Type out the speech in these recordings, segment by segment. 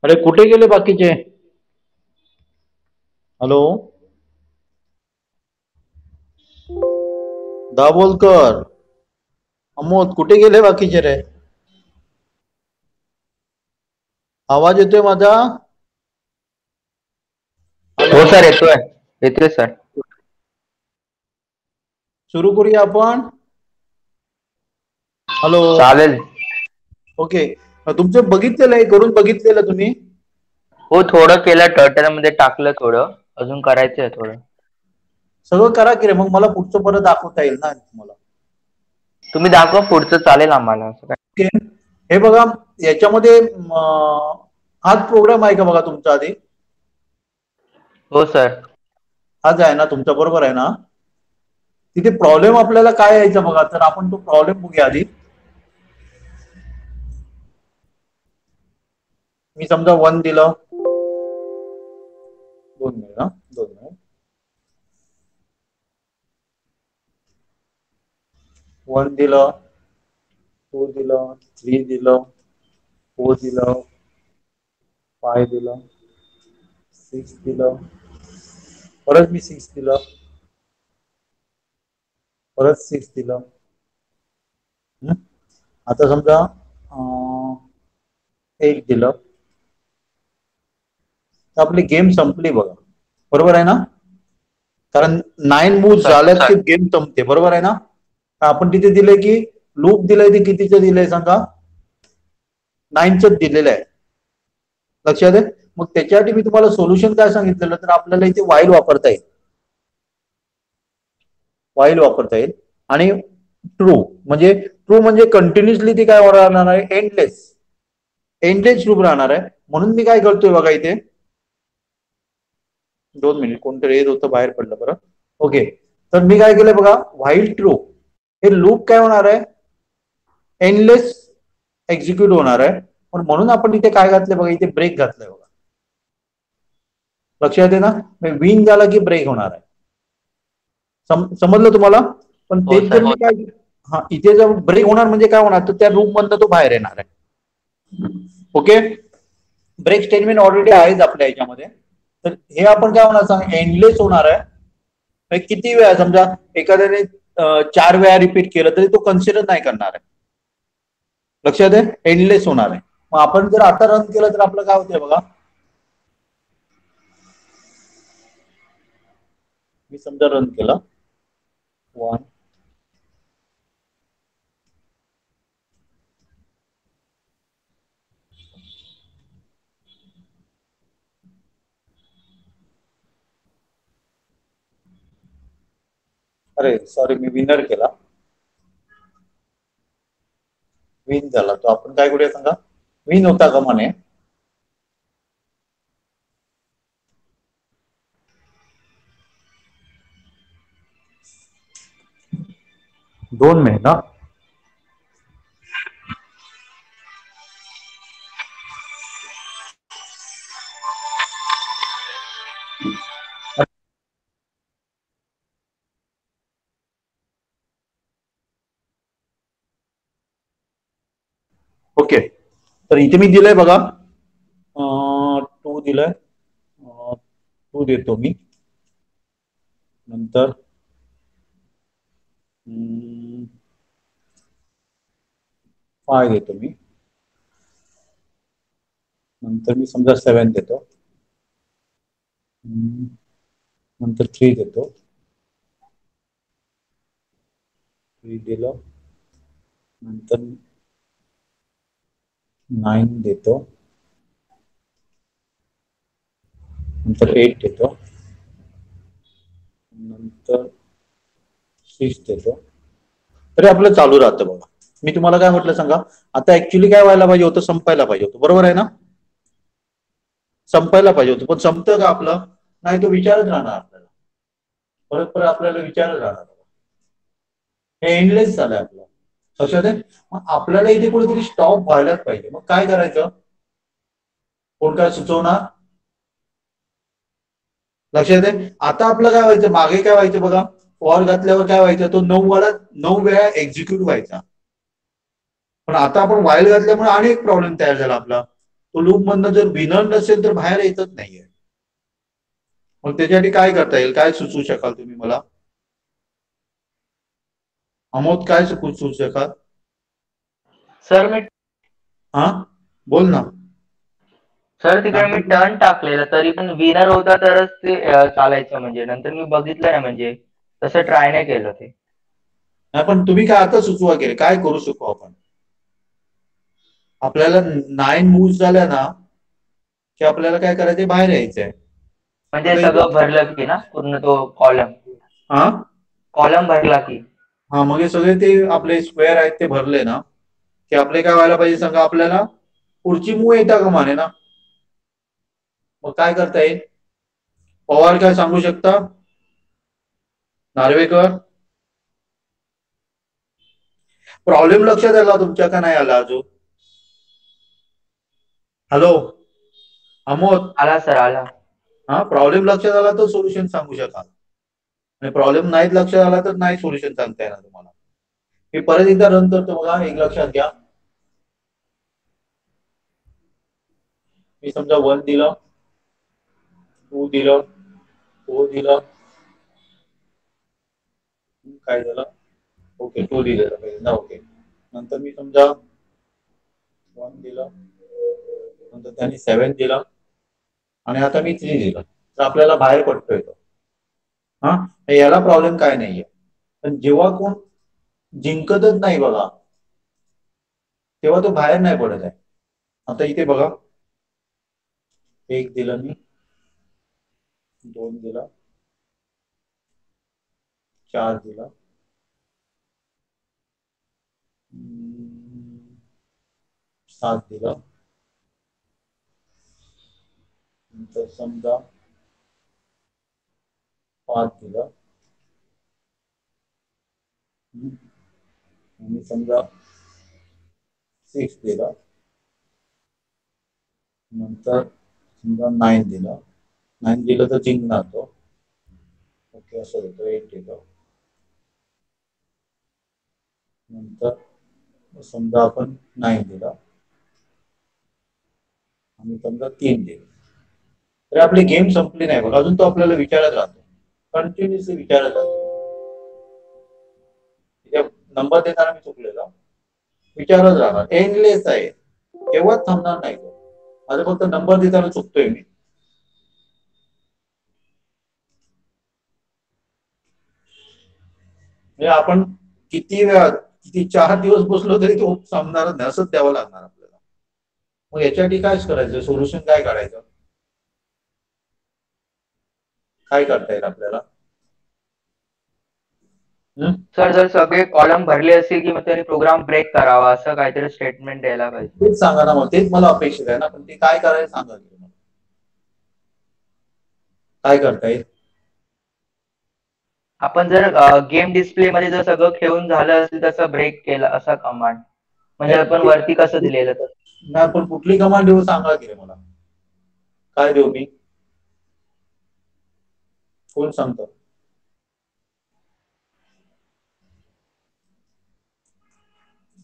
अरे कुठे गेले बाकीचे? हॅलो दाभोलकर, अमोद, कुठे गेले बाकीचे रे? आवाज येतोय माझा? हो सर, येतोय येतोय सर. सुरू करूया आपण. हॅलो. चालेल. ओके. तुमचं बघितलेलं आहे, करून बघितलेलं तुम्ही? हो, थोडं केलं, टर्टल मध्ये टाकलं, थोडं अजून करायचंय थोडं. सगळं करा की रे, मग मला पुढचं परत दाखवता येईल ना तुम्हाला. तुम्ही दाखवा पुढचं, चालेल आम्हाला. ओके. हे बघा, याच्यामध्ये हाच प्रोग्राम आहे का बघा तुमचा आधी? हो सर. हाच आहे ना तुमचा, बरोबर आहे ना? तिथे प्रॉब्लेम आपल्याला काय यायचा बघा, तर आपण तो प्रॉब्लेम बघूया आधी. मी समजा 1 दिलं, 2 मिनिट, 2 मिनिट. 1 दिलं, 2 दिलं, 3 दिलं, 4 दिलं, 5 दिलं, 6 दिलं, परत मी 6 दिलं, परत 6 दिलं. आता समजा 8 दिलं, तर आपली गेम संपली बघा, बरोबर आहे ना? कारण 9 मूव्ह झाल्यात की गेम संपते, बरोबर आहे ना? आपण तिथे दिलंय की लूप दिलंय, ते कितीचं दिलंय सांगा? 9च दिलेलं आहे, लक्षात आहे? मग त्याच्यासाठी मी तुम्हाला सोल्युशन काय सांगितलेलं, तर आपल्याला इथे वाईल वापरता येईल. वाईल वापरता येईल आणि ट्रू म्हणजे कंटिन्युअसली ती काय राहणार आहे, एंडलेस लूप राहणार आहे. म्हणून मी काय करतोय बघा इथे, 2 मिनिट, कोणतरी येत होतं, बाहेर पडलं बरं. ओके, तर मी काय केलंय बघा, व्हाईल ट्रू हे लूप काय होणार आहे, एंडलेस एक्झिक्यूट होणार आहे. पण म्हणून आपण इथे काय घातलंय बघा, इथे ब्रेक घातलंय बघा, लक्षात आहे ना? विन झाला की ब्रेक होणार आहे. समजलं तुम्हाला? पण तेच जर मी काय, इथे जर ब्रेक होणार म्हणजे काय होणार, तर त्या लूप मधनं तो बाहेर येणार आहे. ओके, ब्रेक स्टेटमेंट ऑलरेडी आहेच आपल्या याच्यामध्ये. तर हे आपण काय होणार सांग, एंडलेस होणार आहे. किती वेळा, समजा एखाद्याने 4 वेळा रिपीट केलं तरी तो कन्सिडर नाही करणार आहे, लक्षात आहे? एंडलेस होणार आहे. मग आपण जर आता रन केलं तर आपलं काय होतंय बघा, मी समजा रन केला 1, अरे सॉरी, मी विनर केला, विन झाला. तो आपण काय करूया सांगा, विन होता का म्हणे, दोन मिनिट ना. ओके, तर इथे मी दिलंय बघा, 2 दिलंय, 2 देतो मी, नंतर 5 देतो मी, नंतर मी समजा 7 देतो, नंतर 3 देतो, 3 दिलं, नंतर 9 देतो, नंतर 8 देतो, नंतर 6 देतो. तरी आपलं चालू राहतं बघा. मी तुम्हाला काय म्हटलं सांगा, आता ऍक्च्युली काय व्हायला पाहिजे होतं, संपायला पाहिजे होतं, बरोबर आहे ना? संपायला पाहिजे होतं, पण संपतं का आपलं? नाही, तो विचारच राहणार आपल्याला, परत परत आपल्याला विचारच राहणार. हे एंडलेस झालंय आपलं, लक्षात आहे? मग आपल्याला इथे कुठेतरी स्टॉप व्हायलाच पाहिजे. मग काय करायचं, कोण काय सुचवणार? लक्षात आहे? आता आपलं काय व्हायचं, मागे काय व्हायचं बघा, फॉर घातल्यावर काय व्हायचं, तो 9 वेळा एक्झिक्यूट व्हायचा. पण आता आपण व्हाईल घातल्यामुळे अनेक प्रॉब्लेम तयार झाला आपला. तो लूप मधनं जर विनर नसेल तर बाहेर येतच नाहीये. मग त्याच्यासाठी काय करता येईल, काय सुचवू शकाल तुम्ही मला? अमोद काय सुचवू शकाल? सर मी हा बोल ना. सर तिकडे मी टर्न टाकलेला तरी पण विनर होता तरच ते चालायचं, म्हणजे नंतर मी बघितलं नाही, म्हणजे तसं ट्राय नाही केलं ते. नाही पण तुम्ही काय आता सुचवा केले, काय करू शकू आपण? आपल्याला 9 मूव्ह झाल्या ना की आपल्याला काय करायचंय, बाहेर यायचंय. म्हणजे सगळं भरलं की ना पूर्ण तो कॉलम, हा कॉलम भरला की. हा मग हे सगळे ते आपले स्क्वेअर आहेत ते भरले ना की आपले काय व्हायला पाहिजे सांगा, आपल्याला पुढची मूव्ह येता का माने ना. मग काय करता येईल? पवार काय सांगू शकता? नार्वेकर प्रॉब्लेम लक्षात आला तुमच्या का नाही आला अजून? हॅलो अमोद. आला सर आला. हा प्रॉब्लेम लक्षात आला तर सोल्युशन सांगू शकाल, आणि प्रॉब्लेम नाही लक्षात आला तर नाही सोल्युशन सांगता येणार तुम्हाला. मी परत एकदा रन करतो बघा, एक लक्षात घ्या. मी समजा 1 दिलं, 2 दिलं, 4 दिलं, काय झालं, ओके 2 दिलेलं पाहिजे ना, ओके. नंतर मी समजा 1 दिलं, नंतर त्यांनी 7 दिलं, आणि आता मी 3 दिलं, तर आपल्याला बाहेर पडतोय तो. हा याला प्रॉब्लेम काय नाहीये. पण जेव्हा कोण जिंकतच नाही बघा, तेव्हा तो बाहेर नाही पडत आहे. आता इथे बघा, 1 दिलं मी, 2 दिला, 4 दिला, 7 दिला, नंतर समजा 5 दिला, आणि समजा 6 दिला, नंतर समजा 9 दिला. 9 दिलं तर जिंकणार तो, ओके असं देतो. 8 दिलं, नंतर समजा आपण 9 दिला, आणि समजा 3 दिले, तर आपली गेम संपली नाही बघा, अजून तो आपल्याला विचारत राहतो, कंटिन्युअसली विचारत राहतो. नंबर देताना मी चुकलेला, विचारत राहणार, एंडलेस आहे, केव्हाच थांबणार नाही तो. माझं फक्त नंबर देताना चुकतोय मी. म्हणजे आपण किती वेळा, किती 4 दिवस बसलो तरी तो संपणार नाही, असंच द्यावं लागणार आपल्याला. मग याच्यासाठी कायच करायचं, सोल्युशन काय काढायचं, काय करता येईल आपल्याला? सर जर सगळे कॉलम भरले असतील की मग त्यांनी प्रोग्राम ब्रेक करावा, असं काहीतरी स्टेटमेंट द्यायला पाहिजे. तेच सांगा ना, मग तेच मला अपेक्षित आहे ना, पण ते काय करायचं सांगा, काय करता येईल? आपण जर गेम डिस्प्ले मध्ये जर सगळं खेळून झालं असेल तसं ब्रेक केलं, असा कमांड म्हणजे आपण वरती कसं दिलेलं तर. नाही पण कुठली कमांड देऊ सांगा की मला, काय देऊ मी, कोण सांगतो?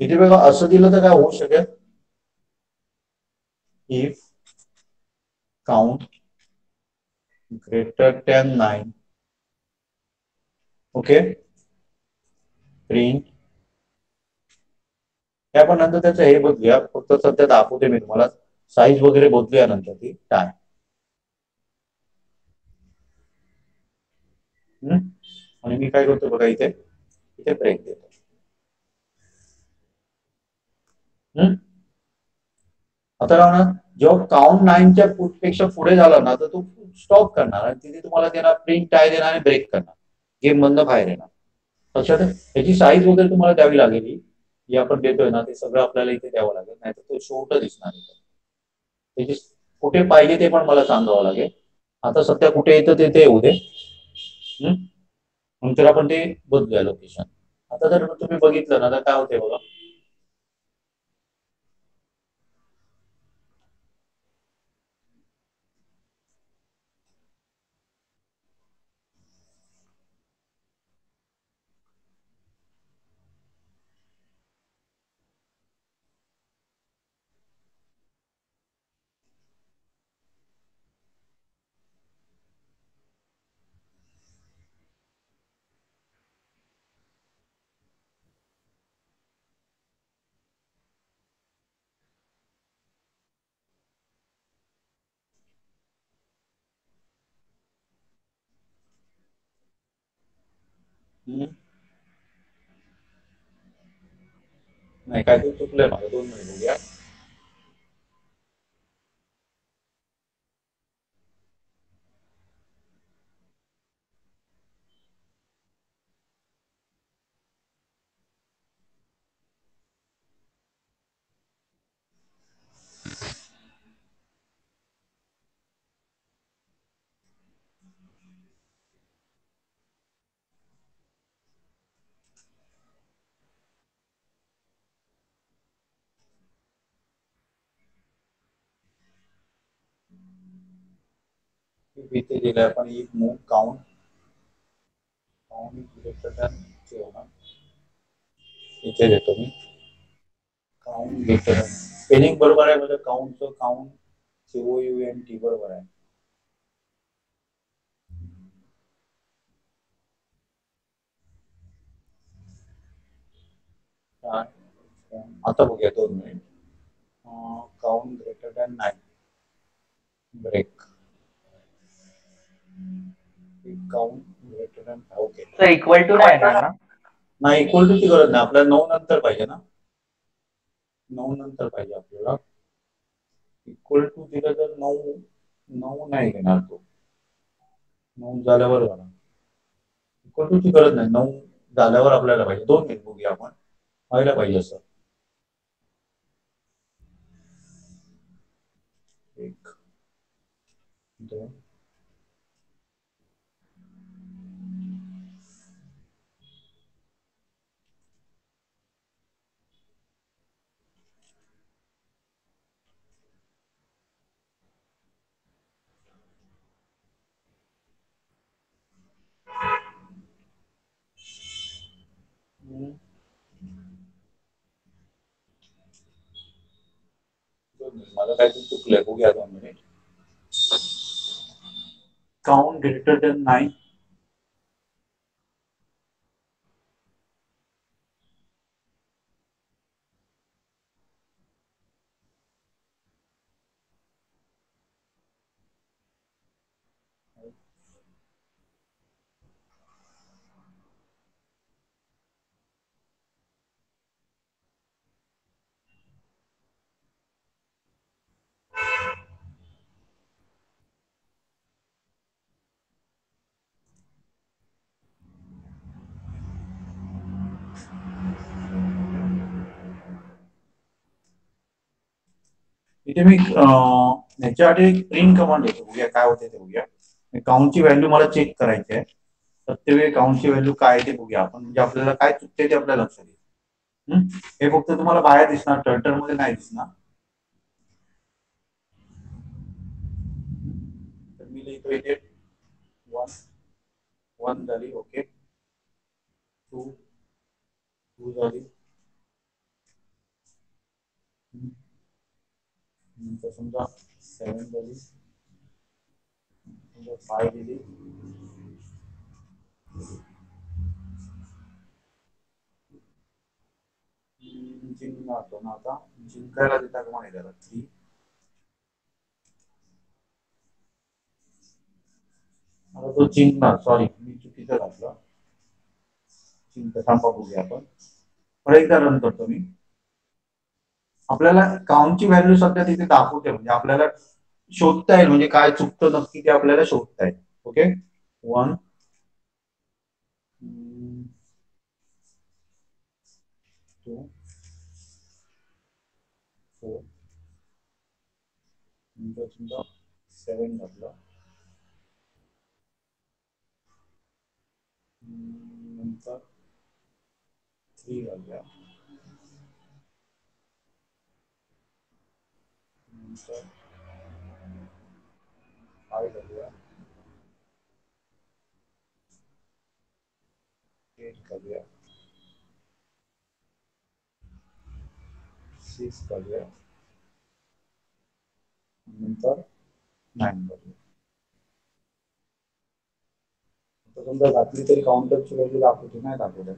इथे बघा, असं दिलं तर काय होऊ शकेल, if count greater than 9, okay, print. हे आपण नंतर त्याचं हे बघूया, फक्त सध्या दाखवते मी तुम्हाला, साईज वगैरे बदलूया नंतर ती काय. आणि मी काय करतो बघा, इथे इथे ब्रेक देतो. आता राहणार, जेव्हा काउंट 9च्या पेक्षा पुढे झाला ना तर तो स्टॉप करणार, आणि तिथे तुम्हाला देणार प्रिंट काय देणार, आणि ब्रेक करणार, गेम मधनं बाहेर येणार. लक्षात आहे? त्याची साईज वगैरे तुम्हाला द्यावी लागेल, ही आपण देतोय ना ते सगळं आपल्याला इथे द्यावं लागेल, नाही तर तो छोट दिसणार. त्याची कुठे पाहिजे ते पण मला सांगावं लागेल. आता सध्या कुठे येतं ते येऊ दे, नंतर आपण ते बदलूया लोकेशन. आता जर तुम्ही बघितलं ना तर काय होते बघा, नाही काहीतरी चुकलंय माझं, 2 मिनिट बघूया. इथे दिलंय आपण एक मूव काउंट इथे देतो मी काउंट ग्रेटर स्पेलिंग बरोबर आहे, म्हणजे काउंटचं काउंट COUNT बरोबर आहे. आता बघूया 2 minute. Count greater than 9 break count greater than okay equal to नाही येणार ना? नाही इक्वल टूची गरज नाही, आपल्याला 9 नंतर पाहिजे ना, 9 नंतर पाहिजे आपल्याला. इक्वल टू दिलं तर 9 नाही घेणार तो, 9 झाल्यावर झाला. इक्वल टूची गरज नाही, 9 झाल्यावर आपल्याला पाहिजे. 2 मिनिट बघूया आपण, व्हायला पाहिजे असं. 1 2 मला काहीतरी चुकलंय, बघूया 2 मिनिट. काउंट ग्रेटर दॅन 9 इथे मी ह्याच्यासाठी एक प्रिंट कमांड देतो, बघूया काय होते ते बघूया. काउंटची व्हॅल्यू मला चेक करायची आहे, प्रत्येक वेळी काउंटची व्हॅल्यू काय ते बघूया आपण, म्हणजे आपल्याला काय चुकते ते आपल्याला लक्षात येईल. हे फक्त तुम्हाला बाहेर दिसणार, टर्टर मध्ये नाही दिसणार. तर मी लिहितो इथे 1 झाली, ओके 2 झाली, नंतर समजा 7 झाली, 5 दिली, जिंकतो ना, आता जिंकायला देता का माहिती त्याला 3. आता तो जिंकणार, सॉरी मी चुकीचं घातलं, जिंक थांबा बघूया आपण, परत एकदा रन करतो मी. आपल्याला काउंटची व्हॅल्यू सध्या तिथे दाखवते, म्हणजे आपल्याला शोधता येईल, म्हणजे काय चुकतं नक्की ते आपल्याला शोधता येईल. ओके 1 2 4 नंतर 7 घातलं, नंतर 3 घालूया, नंतर 5 घालूया, 8 घालूया, 6 घालूया, नंतर 9 घालूया. समजा घातली तरी काउंटरची व्हॅल्यू दाखवते, नाही दाखवत,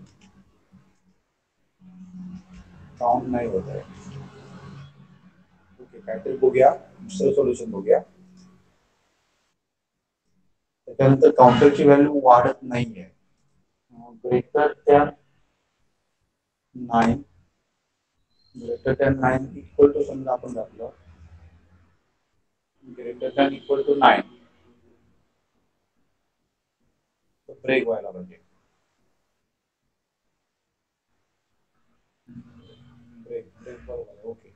काउंट नाही होत आहे. ओके काहीतरी बघूया, दुसरं सोल्युशन बघूया. त्याच्यानंतर काउंटरची व्हॅल्यू वाढत नाहीये, greater than 9 greater than 9 equal to समजा आपण घातलं greater than equal to 9 break व्हायला पाहिजे. ब्रेक ब्रेक बरोबर okay.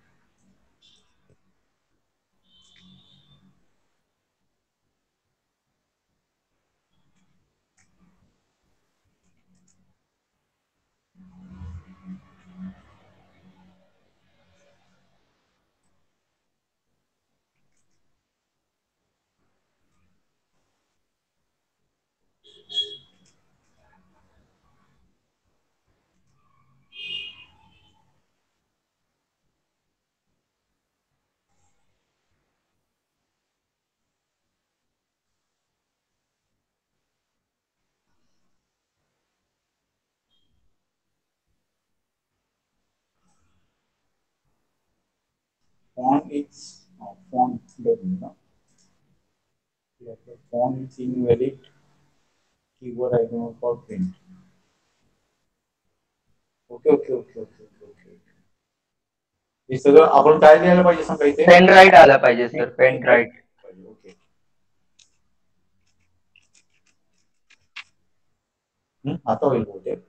Font is font font is invalid. Keyboard icon for print. Okay. हे सगळं आपण काय लिहायला पाहिजे सांगा इथे? पेन राईट आला पाहिजे सर, पेन राईट. ओके. आता होईल बहुतेक.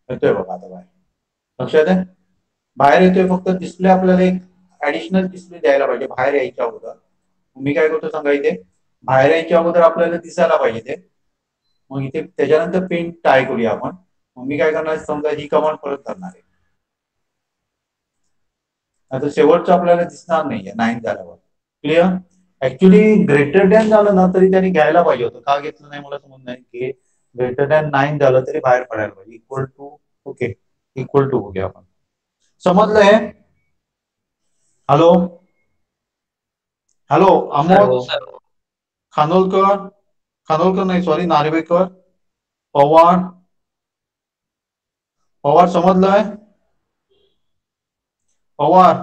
येतोय बघा आता बाहेर. लक्षात आहे? बाहेर येतोय, फक्त डिस्प्ले आपल्याला एक ऍडिशनल डिस्प्ले द्यायला पाहिजे बाहेर यायच्या अगोदर. मी काय करतो सांगा, इथे बाहेर यायच्या अगोदर आपल्याला दिसायला पाहिजे ते. मग इथे त्याच्यानंतर पेन ट्राय करूया आपण. मग मी काय करणार, समजा ही कमांड परत करणार आहे. आता शेवटचं आपल्याला दिसणार नाहीये 9 झाल्यावर. क्लिअर? ऍक्च्युली ग्रेटर दॅन झालं ना तरी त्यांनी घ्यायला पाहिजे होतं. का घेतलं नाही मला समज नाही. की ग्रेटर दॅन 9 झालं तरी बाहेर पडायला पाहिजे. Equal to okay, equal to बघूया आपण. समजलंय? हॅलो हॅलो अमोल खानोलकर नाही, सॉरी, नार्वेकर, पवार समजलंय? पवार,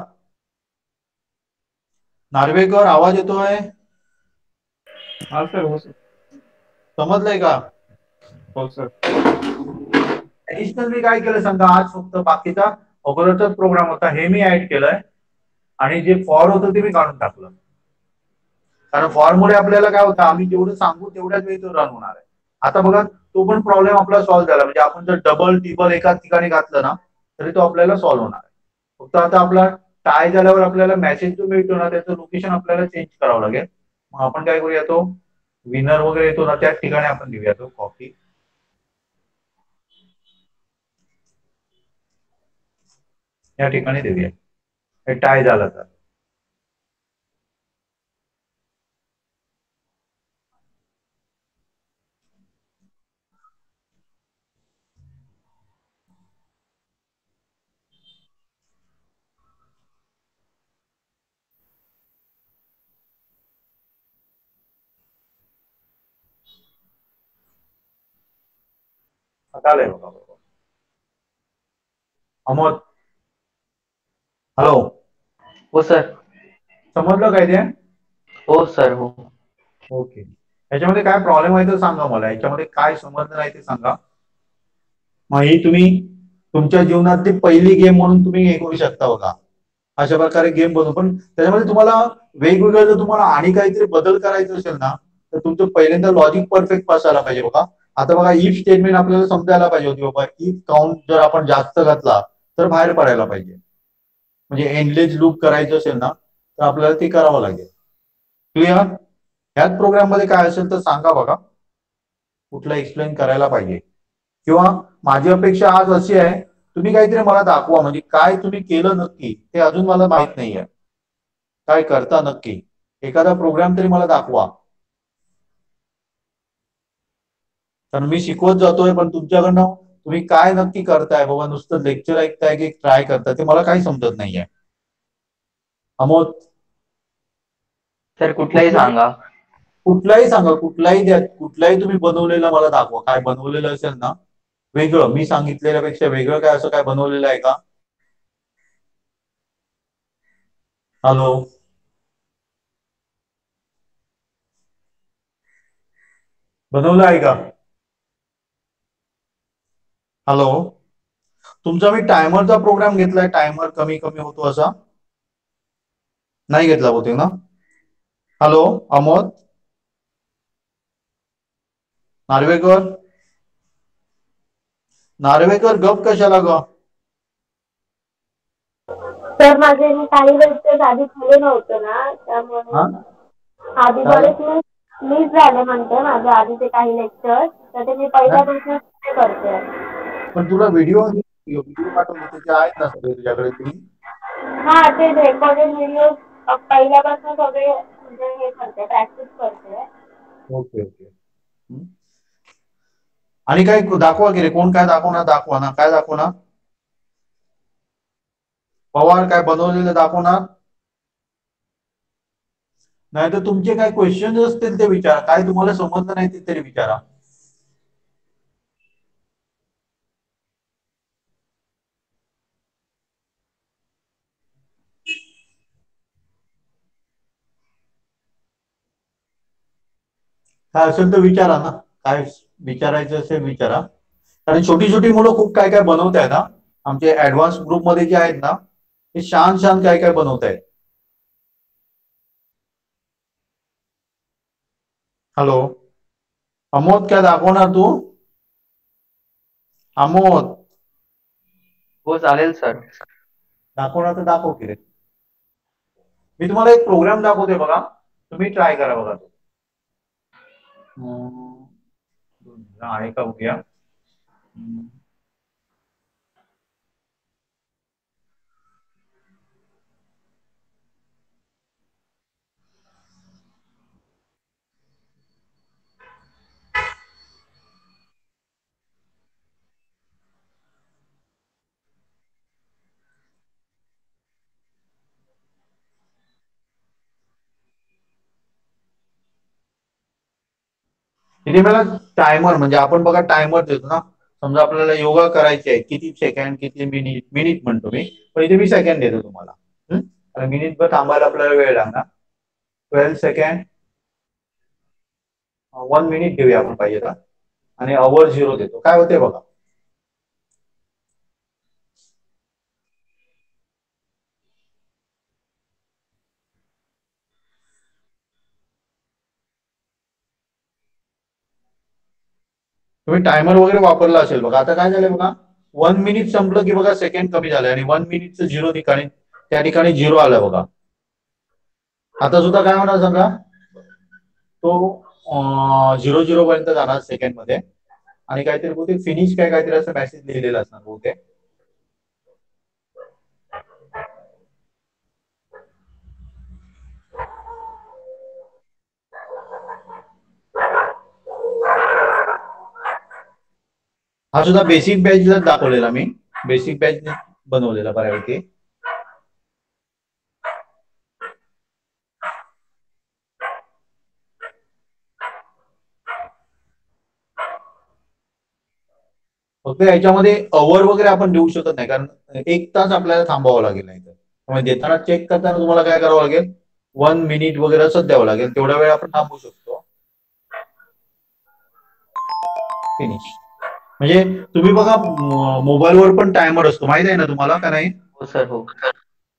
नार्वेकर आवाज येतोय? हा सर, हो सर. समजलंय का? हो सर. ऍडिशनल मी काय केलं सांगा, आज फक्त बाकीचा अगोदरचाच प्रोग्राम होता हे मी ऍड केलंय आणि जे फॉर होतं ते मी काढून टाकलं. कारण फॉर मुळे आपल्याला काय होतं, आम्ही जेवढं सांगू तेवढ्याच वेळी तो रन होणार आहे. आता बघा, तो पण प्रॉब्लेम आपला सॉल्व्ह झाला. म्हणजे आपण जर डबल टिबल एकाच ठिकाणी घातलं ना तरी तो आपल्याला सॉल्व्ह होणार आहे. फक्त आता आपला टाय झाल्यावर आपल्याला मेसेज जो मिळतो ना त्याचं लोकेशन आपल्याला चेंज करावं लागेल. मग आपण काय करूया, तो विनर वगैरे येतो ना त्याच ठिकाणी आपण देऊया तो कॉपी. या ठिकाणी देऊया. हे टाय झालं तर आता आलंय बघा. अमोल, हॅलो. हो सर. समजलं काय ते? हो सर, हो. ओके. याच्यामध्ये काय प्रॉब्लेम आहे तर सांगा मला. याच्यामध्ये काय समजलं नाही ते सांगा. मग ही तुम्ही तुमच्या जीवनातली पहिली गेम म्हणून तुम्ही हे करू शकता बघा. अशा प्रकारे गेम बनवू. पण त्याच्यामध्ये तुम्हाला वेगवेगळं जर तुम्हाला आणि काहीतरी बदल करायचा असेल ना तर तुमचं पहिल्यांदा लॉजिक परफेक्ट असायला पाहिजे बघा. आता बघा, इफ स्टेटमेंट आपल्याला समजायला पाहिजे होती बाबा. इफ काउंट जर आपण जास्त घातला तर बाहेर पडायला पाहिजे. म्हणजे एंडलेस लूप करायचं असेल ना तर आपल्याला ते करावं लागेल. क्लिअर? ह्याच प्रोग्राम मध्ये काय असेल तर सांगा बघा. कुठलं एक्सप्लेन करायला पाहिजे. किंवा माझी अपेक्षा आज अशी आहे, तुम्ही काहीतरी मला दाखवा. म्हणजे काय तुम्ही केलं नक्की ते अजून मला माहित नाहीये. काय करता नक्की, एखादा प्रोग्राम तरी मला दाखवा. कारण मी शिकवत जातोय पण तुमच्याकडनं तुम्ही काय नक्की करताय बाबा, नुसतं लेक्चर ऐकताय की ट्राय करताय ते मला काही समजत नाहीये. अमोद, सर कुठलाही सांगा. कुठलाही सांगा, कुठलाही द्या, कुठलाही तुम्ही बनवलेला मला दाखवा. काय बनवलेलं असेल ना वेगळं, मी सांगितलेल्यापेक्षा वेगळं काय असं काय बनवलेलं आहे का? हॅलो, बनवलं आहे का? हॅलो, तुमचा मी टायमरचा प्रोग्राम घेतलाय, टायमर कमी कमी होतो असा नाही घेतला होते ना? हॅलो अमोद, नार्वेकर, नार्वेकर गप कशाला ग? तर माझे काही वेळेस आधी खाली नव्हतं ना, त्यामुळे आधी बरेच मिस झाले म्हणते माझे आधीचे काही लेक्चर, तर ते मी पहिल्यापासून करते. पण तुला व्हिडिओ पाठवले त्याचे आहेत ना सगळे तुझ्याकडे? हा, ते रेकॉर्डेड व्हिडिओ पहिल्यापासून सगळे म्हणजे हे करते, प्रॅक्टिस करते. Okay okay. आणि काय दाखवा की रे, कोण काय दाखवणार? दाखवा ना, काय दाखवणार? पवार काय बनवलेलं दाखवणार? नाही तर तुमचे काय क्वेश्चन असतील ते विचारा, काय तुम्हाला समजलं नाही ते तरी विचारा. काय असेल तर विचारा ना, काय विचारायचं असेल विचारा. कारण छोटी छोटी मुलं खूप काय काय बनवत आहेत ना, आमचे ऍडव्हान्स ग्रुप मध्ये जे आहेत ना ते छान छान काय काय बनवत आहेत. हॅलो अमोद, काय दाखवणार तू? अमोद, हो चालेल सर. दाखवणार तर दाखव की रे. मी तुम्हाला एक प्रोग्राम दाखवते बघा, तुम्ही ट्राय करा बघा. आहे का बघूया. इथे मला टायमर म्हणजे आपण बघा टायमर देतो ना, समजा आपल्याला योगा करायचे आहे, किती सेकंड किती मिनिट, मिनिट म्हणतो मी, पण इथे मी सेकंड देतो तुम्हाला. मिनिट भर थांबायला आपल्याला वेळ लागणार. 12 सेकंड, 1 मिनिट घेऊया आपण पाहिजे का, आणि अवर 0 देतो. काय होते बघा. तुम्ही टायमर वगैरे वापरला असेल बघा. आता काय झालंय बघा, 1 मिनिट संपलं की बघा सेकंड कमी झालंय, आणि 1 मिनिटचं 0 ठिकाणी त्या ठिकाणी 0 आलं बघा. आता सुद्धा काय होणार सांगा, तो 0-0 पर्यंत जाणार सेकंड मध्ये, आणि काहीतरी बहुतेक फिनिश काय काहीतरी असं मेसेज लिहिलेला असणार बहुतेक. हा सुद्धा बेसिक बॅचला दाखवलेला मी, बेसिक बॅच बनवलेला बऱ्यापैकी. फक्त याच्यामध्ये अवर वगैरे आपण देऊ शकत नाही, कारण 1 तास आपल्याला थांबावं लागेल. नाही तर त्यामुळे देताना चेक करताना तुम्हाला काय करावं लागेल, 1 मिनिट वगैरे असंच द्यावं लागेल, तेवढा वेळ आपण थांबू शकतो. फिनिश म्हणजे तुम्ही बघा मोबाईलवर पण टायमर असतो, माहित आहे ना तुम्हाला का नाही? हो सर हो.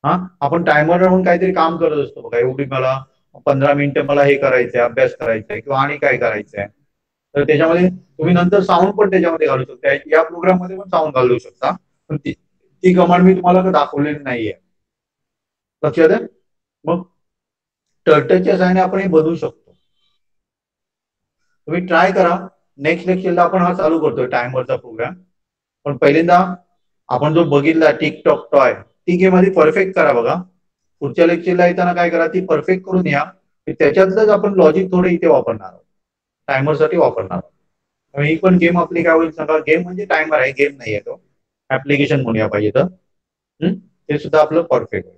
हा, आपण टायमर राहून काहीतरी काम करत असतो बघा, एवढी मला 15 मिनिटं मला हे करायचंय, अभ्यास करायचाय किंवा आणि काय करायचंय. तर त्याच्यामध्ये तुम्ही नंतर साऊंड पण त्याच्यामध्ये घालू शकता, या प्रोग्राम मध्ये पण साऊंड घालू शकता, पण ती कमांड मी तुम्हाला दाखवलेली नाहीये. लक्षात आहे? मग टर्टलच्या सहाय्याने आपण हे बनवू शकतो. तुम्ही ट्राय करा. नेक्स्ट लेक्चरला आपण हा चालू करतोय टायमरचा प्रोग्राम. पण पहिल्यांदा आपण जो बघितला टिकटॉक टॉय, ती गेम आधी परफेक्ट करा बघा. पुढच्या लेक्चरला येताना काय करा, ती परफेक्ट करून या. त्याच्यातलंच आपण लॉजिक थोडं इथे वापरणार आहोत, टायमरसाठी वापरणार आहोत. ही पण गेम आपली काय होईल सांगा, गेम म्हणजे टायमर आहे, गेम नाही आहे तो, ऍप्लिकेशन म्हणूया पाहिजे तर. ते सुद्धा आपलं परफेक्ट आहे.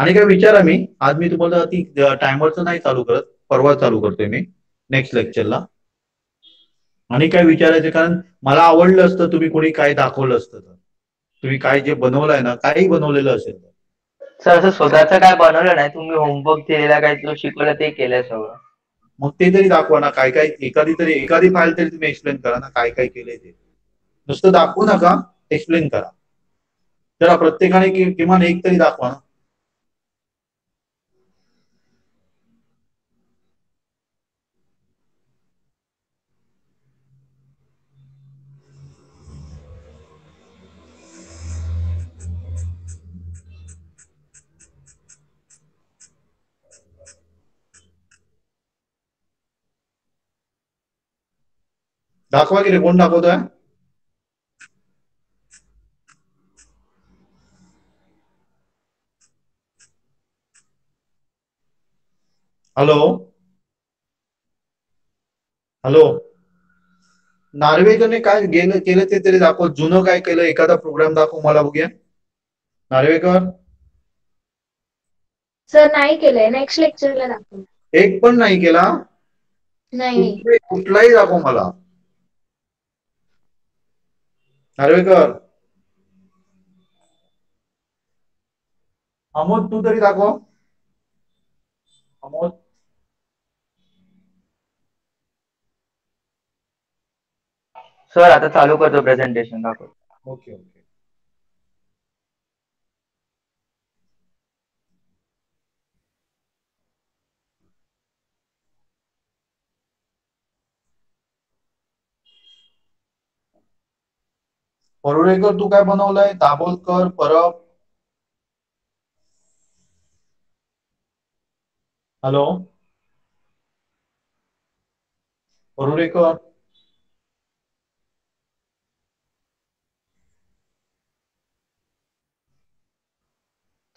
आणि काय विचारा, मी आज मी तुम्हाला ती टायमरचं नाही चालू करत, परवा चालू करतोय मी नेक्स्ट लेक्चरला. आणि काय विचारायचं, कारण मला आवडलं असतं तुम्ही कोणी काय दाखवलं असतं तर, तुम्ही काय जे बनवलंय ना, काही बनवलेलं असेल तर. सर असं स्वतःच काय बनवलं नाही, तुम्ही होमवर्क दिलेला काय जो शिकवलं ते केलंय सगळं. मग ते तरी दाखवा ना, काय काय एखादी फाईल तरी तुम्ही एक्सप्लेन करा ना, काय काय केलंय ते. नुसतं दाखवू नका, एक्सप्लेन करा. जरा प्रत्येकाने किमान एक तरी दाखवा ना. दाखवा की रे, कोण दाखवतोय? हॅलो हॅलो, नार्वेकरने काय केलं ते तरी दाखव. जुनं काय केलं, एखादा प्रोग्राम दाखव मला, बघूया. नार्वेकर सर नाही केलंय, नेक्स्ट लेक्चरला दाखवू. एक पण नाही केला? नाही. कुठलाही दाखव मला. नार्वेकर, अमोद तू तरी दाखव. अमोद, सर आता चालू करतो प्रेझेंटेशन दाखवतो. Okay okay. परुळेकर तू काय बनवलंय? दाभोलकर, परब, हॅलो परुळेकर,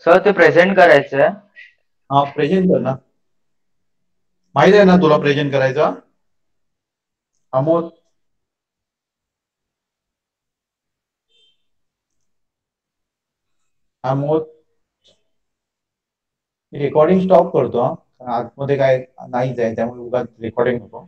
सर ते प्रेझेंट करायचंय. हा प्रेझेंट कर ना. माहित आहे ना तुला प्रेझेंट करायचा? अमोद, अमोद, रेकॉर्डिंग स्टॉप करतो हा, आतमध्ये काय नाहीच आहे, त्यामुळे उगाच रेकॉर्डिंग नको.